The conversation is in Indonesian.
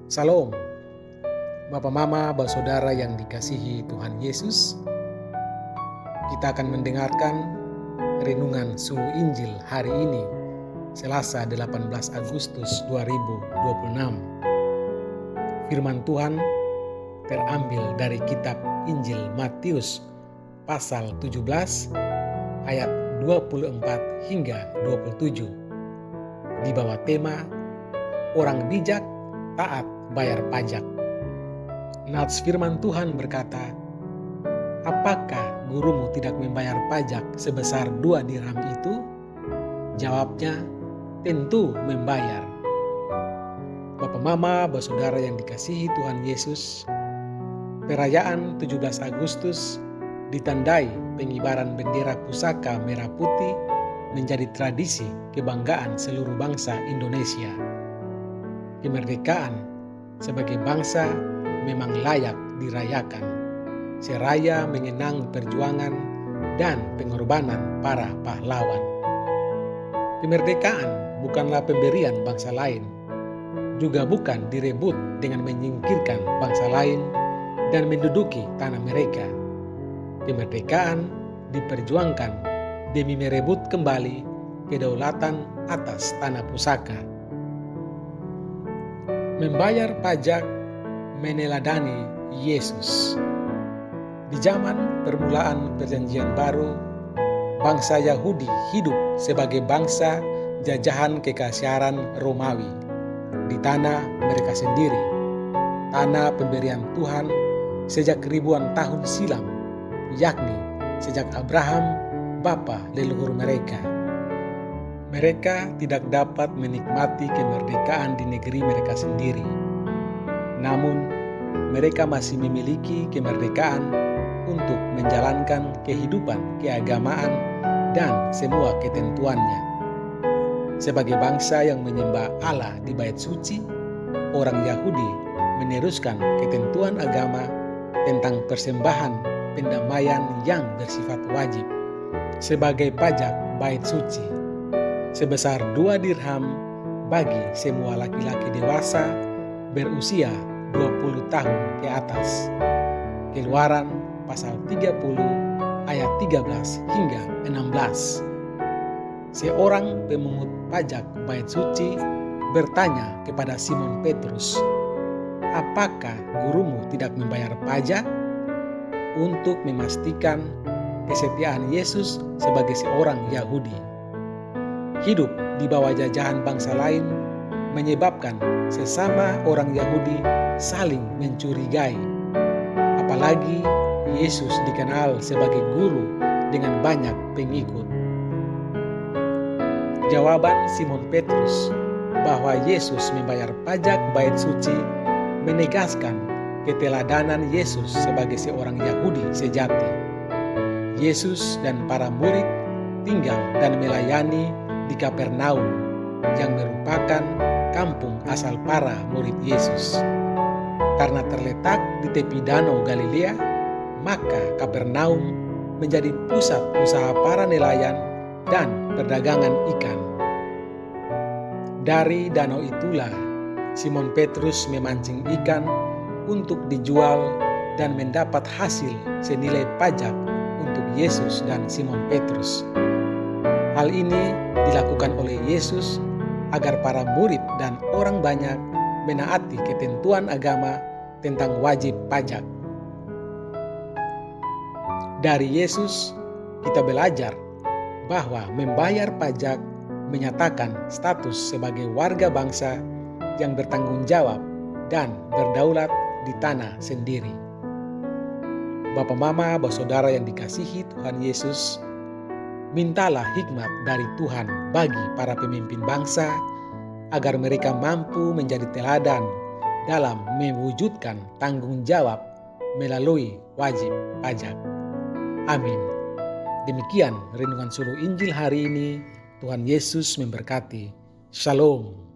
Salam, Bapak Mama, Bapak Saudara yang dikasihi Tuhan Yesus. Kita akan mendengarkan renungan Sulu Injil hari ini, Selasa 18 Agustus 2026. Firman Tuhan terambil dari kitab Injil Matius pasal 17 ayat 24 hingga 27 di bawah tema Orang bijak taat bayar pajak. Nats firman Tuhan berkata, "Apakah gurumu tidak membayar pajak sebesar 2 dirham itu?" Jawabnya, "Tentu membayar." Bapak Mama, Bapak Saudara yang dikasihi Tuhan Yesus, perayaan 17 Agustus ditandai pengibaran bendera pusaka merah putih menjadi tradisi kebanggaan seluruh bangsa Indonesia. Kemerdekaan sebagai bangsa memang layak dirayakan, seraya mengenang perjuangan dan pengorbanan para pahlawan. Kemerdekaan bukanlah pemberian bangsa lain, juga bukan direbut dengan menyingkirkan bangsa lain dan menduduki tanah mereka. Kemerdekaan diperjuangkan demi merebut kembali kedaulatan atas tanah pusaka. Membayar pajak meneladani Yesus. Di zaman permulaan Perjanjian Baru, bangsa Yahudi hidup sebagai bangsa jajahan kekaisaran Romawi di tanah mereka sendiri, tanah pemberian Tuhan sejak ribuan tahun silam, yakni sejak Abraham, bapa leluhur mereka. Mereka tidak dapat menikmati kemerdekaan di negeri mereka sendiri. Namun, mereka masih memiliki kemerdekaan untuk menjalankan kehidupan keagamaan dan semua ketentuannya. Sebagai bangsa yang menyembah Allah di bait suci, orang Yahudi meneruskan ketentuan agama tentang persembahan pendamaian yang bersifat wajib sebagai pajak bait suci sebesar 2 dirham bagi semua laki-laki dewasa berusia 20 tahun ke atas. Keluaran pasal 30 ayat 13 hingga 16. Seorang pemungut pajak bait suci bertanya kepada Simon Petrus, "Apakah gurumu tidak membayar pajak?" Untuk memastikan kesetiaan Yesus sebagai seorang Yahudi. Hidup di bawah jajahan bangsa lain menyebabkan sesama orang Yahudi saling mencurigai. Apalagi Yesus dikenal sebagai guru dengan banyak pengikut. Jawaban Simon Petrus bahwa Yesus membayar pajak bait suci menegaskan keteladanan Yesus sebagai seorang Yahudi sejati. Yesus dan para murid tinggal dan melayani di Kapernaum yang merupakan kampung asal para murid Yesus. Karena terletak di tepi danau Galilea, maka Kapernaum menjadi pusat usaha para nelayan dan perdagangan ikan. Dari danau itulah Simon Petrus memancing ikan untuk dijual dan mendapat hasil senilai pajak untuk Yesus dan Simon Petrus. Hal ini dilakukan oleh Yesus agar para murid dan orang banyak menaati ketentuan agama tentang wajib pajak. Dari Yesus kita belajar bahwa membayar pajak menyatakan status sebagai warga bangsa yang bertanggung jawab dan berdaulat di tanah sendiri. Bapak Mama, Bapak Saudara yang dikasihi Tuhan Yesus, mintalah hikmat dari Tuhan bagi para pemimpin bangsa agar mereka mampu menjadi teladan dalam mewujudkan tanggung jawab melalui wajib pajak. Amin. Demikian renungan Sulu Injil hari ini. Tuhan Yesus memberkati. Shalom.